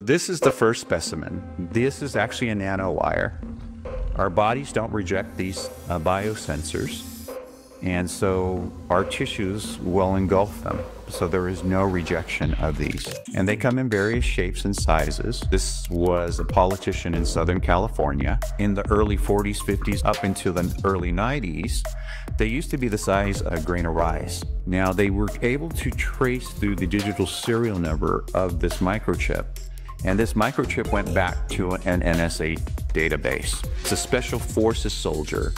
this is the first specimen. This is actually a nanowire. Our bodies don't reject these biosensors, and so our tissues will engulf them. So there is no rejection of these. And they come in various shapes and sizes. This was a politician in Southern California in the early 40s, 50s, up into the early 90s. They used to be the size of a grain of rice. Now they were able to trace through the digital serial number of this microchip. And this microchip went back to an NSA database. It's a special forces soldier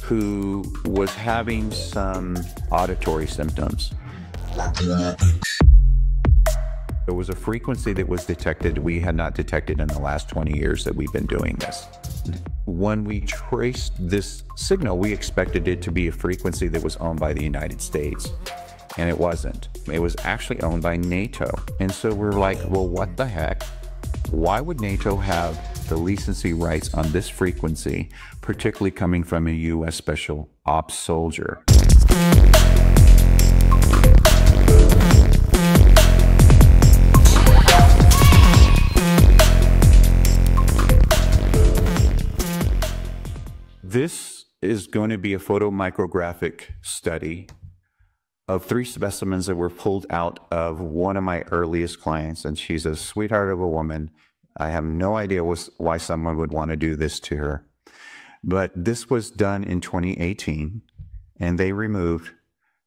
who was having some auditory symptoms. There was a frequency that was detected we had not detected in the last 20 years that we've been doing this. When we traced this signal, we expected it to be a frequency that was owned by the United States, and it wasn't. It was actually owned by NATO. And so we're like, well, what the heck? Why would NATO have the license rights on this frequency, particularly coming from a U.S. Special Ops soldier? This is going to be a photomicrographic study of 3 specimens that were pulled out of one of my earliest clients, and she's a sweetheart of a woman. I have no idea why someone would want to do this to her. But this was done in 2018, and they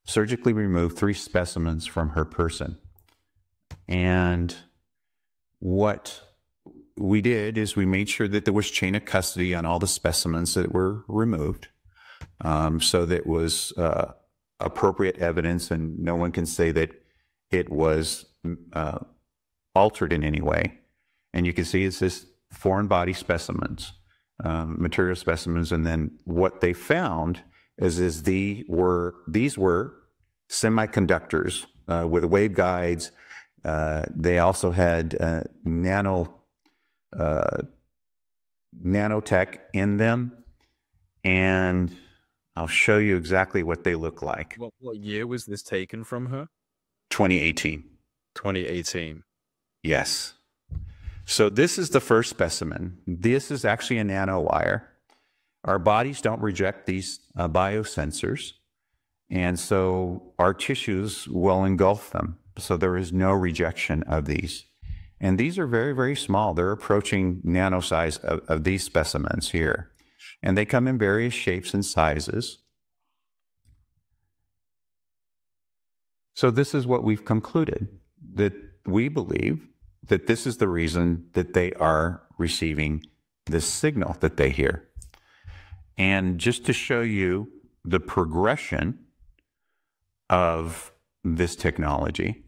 surgically removed 3 specimens from her person. And what we did is we made sure that there was chain of custody on all the specimens that were removed, so that it was appropriate evidence and no one can say that it was altered in any way. And you can see it's this foreign body specimens, material specimens, and then what they found is these were semiconductors with waveguides. They also had nanotech in them, and I'll show you exactly what they look like. What year was this taken from her? 2018. 2018. Yes. So this is the first specimen. This is actually a nanowire. Our bodies don't reject these biosensors, and so our tissues will engulf them. So there is no rejection of these. And these are very, very small. They're approaching nano size of these specimens here. And they come in various shapes and sizes. So this is what we've concluded, that we believe that this is the reason that they are receiving this signal that they hear. And just to show you the progression of this technology,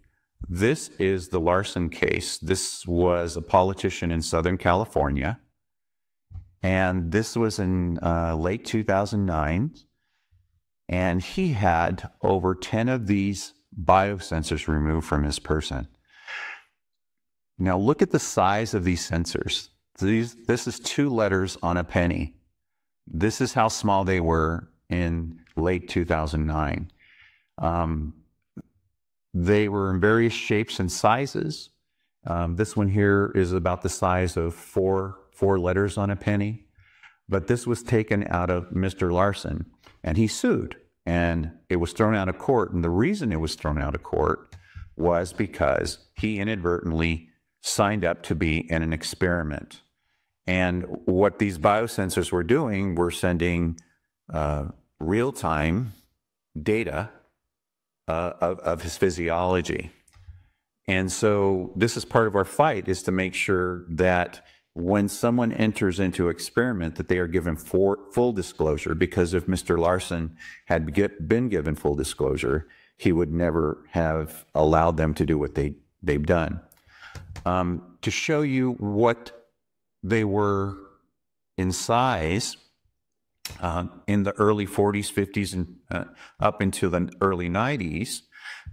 this is the Larson case. This was a politician in Southern California, and this was in late 2009, and he had over 10 of these biosensors removed from his person. Now look at the size of these sensors. This is 2 letters on a penny. This is how small they were in late 2009. They were in various shapes and sizes. This one here is about the size of four letters on a penny. But this was taken out of Mr. Larson, and he sued. And it was thrown out of court. And the reason it was thrown out of court was because he inadvertently signed up to be in an experiment. And what these biosensors were doing were sending real-time data of his physiology. And so this is part of our fight, is to make sure that when someone enters into experiment, that they are given full disclosure, because if Mr. Larson had been given full disclosure, he would never have allowed them to do what they've done. To show you what they were in size, in the early 40s, 50s, and up into the early 90s,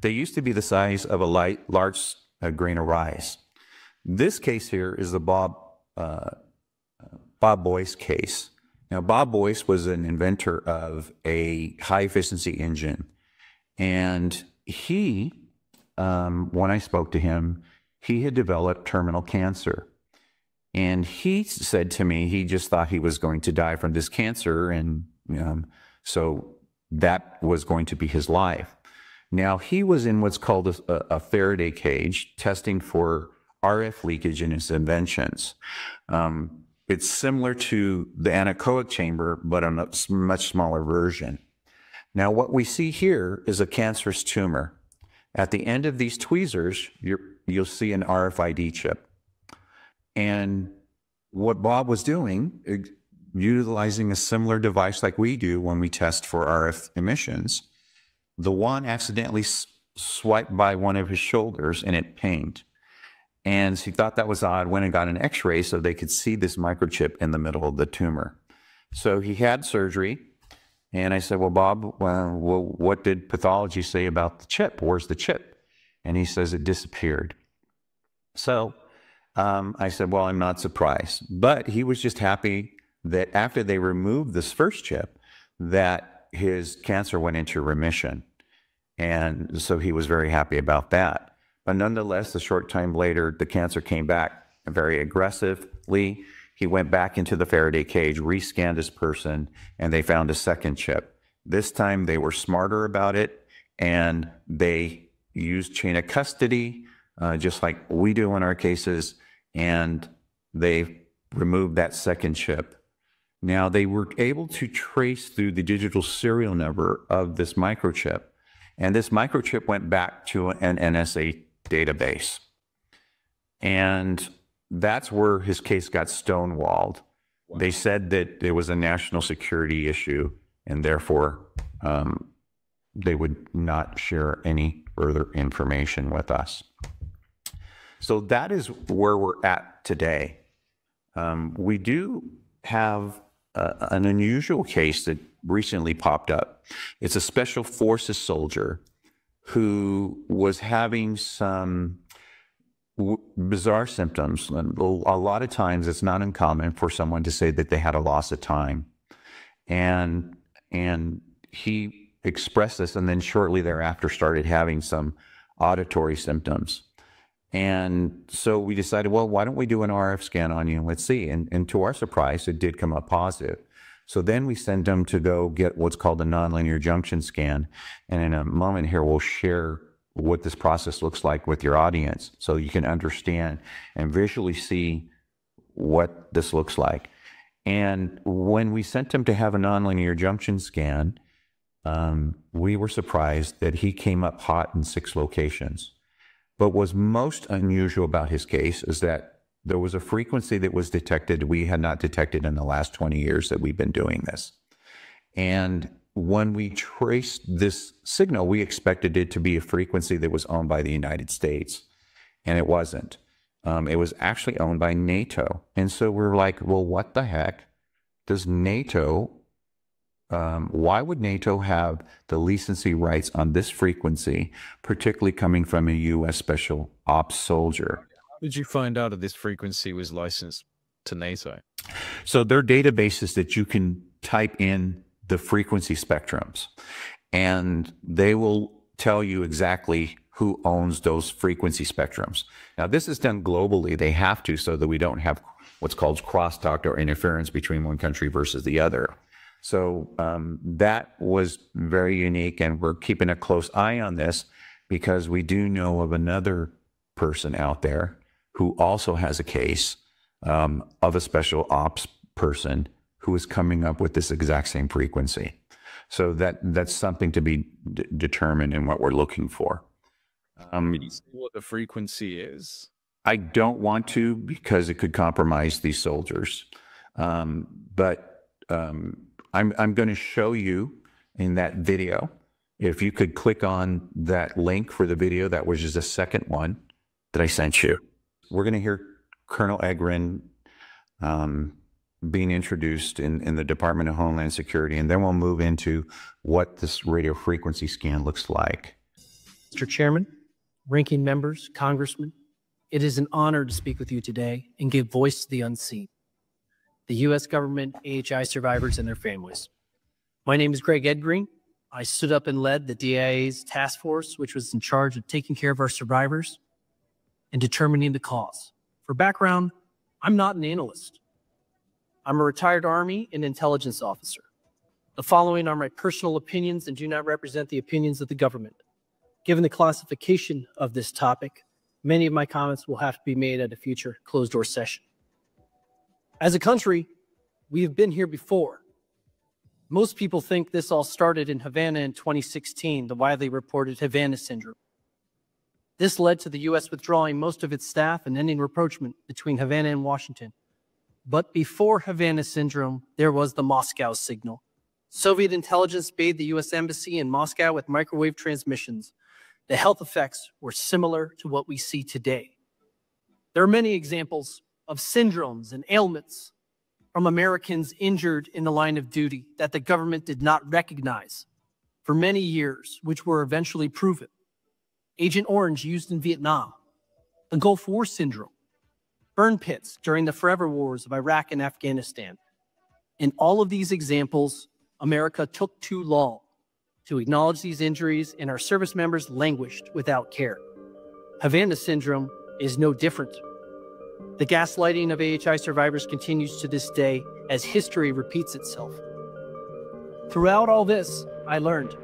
they used to be the size of a large grain of rice. This case here is the Bob Boyce case. Now, Bob Boyce was an inventor of a high-efficiency engine, and he, when I spoke to him, he had developed terminal cancer. And he said to me, he just thought he was going to die from this cancer. And so that was going to be his life. Now, he was in what's called a Faraday cage, testing for RF leakage in his inventions. It's similar to the anechoic chamber, but on a much smaller version. Now, what we see here is a cancerous tumor. At the end of these tweezers, you'll see an RFID chip. And what Bob was doing, utilizing a similar device like we do when we test for RF emissions, the one accidentally swiped by one of his shoulders and it pinged. And he thought that was odd, went and got an x-ray so they could see this microchip in the middle of the tumor. So he had surgery. And I said, well, Bob, what did pathology say about the chip? Where's the chip? And he says it disappeared. So I said, well, I'm not surprised. But he was just happy that after they removed this first chip, that his cancer went into remission. And so he was very happy about that. But nonetheless, a short time later, the cancer came back very aggressively. He went back into the Faraday cage, rescanned his person, and they found a second chip. This time they were smarter about it, and they used chain of custody, just like we do in our cases, and they removed that second chip. Now, they were able to trace through the digital serial number of this microchip, and this microchip went back to an NSA database. And that's where his case got stonewalled. Wow. They said that it was a national security issue, and therefore they would not share any further information with us. So that is where we're at today. We do have an unusual case that recently popped up. It's a special forces soldier who was having some bizarre symptoms. A lot of times it's not uncommon for someone to say that they had a loss of time. And he expressed this, and then shortly thereafter started having some auditory symptoms. And so we decided, well, why don't we do an RF scan on you and let's see. And to our surprise, it did come up positive. So then we sent them to go get what's called a nonlinear junction scan. And in a moment here, we'll share what this process looks like with your audience so you can understand and visually see what this looks like. And when we sent him to have a nonlinear junction scan, we were surprised that he came up hot in 6 locations. But what's most unusual about his case is that there was a frequency that was detected we had not detected in the last 20 years that we've been doing this. And when we traced this signal, we expected it to be a frequency that was owned by the United States, and it wasn't. It was actually owned by NATO. And so we're like, well, what the heck does NATO, why would NATO have the license rights on this frequency, particularly coming from a U.S. Special Ops soldier? How did you find out that this frequency was licensed to NATO? So there are databases that you can type in the frequency spectrums, and they will tell you exactly who owns those frequency spectrums. Now, this is done globally. They have to, so that we don't have what's called crosstalk or interference between one country versus the other. So that was very unique, and we're keeping a close eye on this because we do know of another person out there who also has a case of a special ops person who is coming up with this exact same frequency. So that's something to be determined in what we're looking for. Can you see what the frequency is? I don't want to because it could compromise these soldiers. But I'm going to show you in that video. If you could click on that link for the video, that was just the second one that I sent you. We're going to hear Colonel Egrin being introduced in the Department of Homeland Security, and then we'll move into what this radio frequency scan looks like. Mr. Chairman, ranking members, congressmen, it is an honor to speak with you today and give voice to the unseen, the U.S. government, AHI survivors, and their families. My name is Greg Edgreen. I stood up and led the DIA's task force, which was in charge of taking care of our survivors. and determining the cause. For background, I'm not an analyst. I'm a retired Army and intelligence officer. The following are my personal opinions and do not represent the opinions of the government. Given the classification of this topic, many of my comments will have to be made at a future closed-door session. As a country, we have been here before. Most people think this all started in Havana in 2016, the widely reported Havana syndrome. This led to the U.S. withdrawing most of its staff and ending rapprochement between Havana and Washington. But before Havana syndrome, there was the Moscow signal. Soviet intelligence bathed the U.S. Embassy in Moscow with microwave transmissions. The health effects were similar to what we see today. There are many examples of syndromes and ailments from Americans injured in the line of duty that the government did not recognize for many years, which were eventually proven. Agent Orange used in Vietnam, the Gulf War syndrome, burn pits during the forever wars of Iraq and Afghanistan. In all of these examples, America took too long to acknowledge these injuries, and our service members languished without care. Havana syndrome is no different. The gaslighting of AHI survivors continues to this day as history repeats itself. Throughout all this, I learned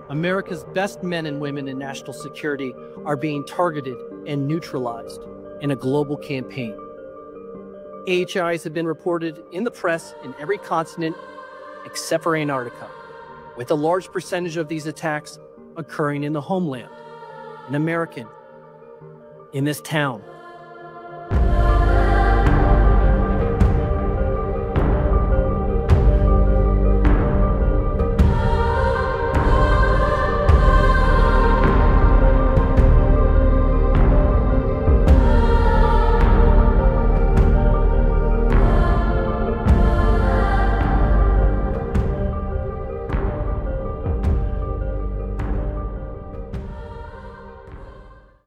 America's best men and women in national security are being targeted and neutralized in a global campaign. AHIs have been reported in the press in every continent except for Antarctica, with a large percentage of these attacks occurring in the homeland, an American, in this town,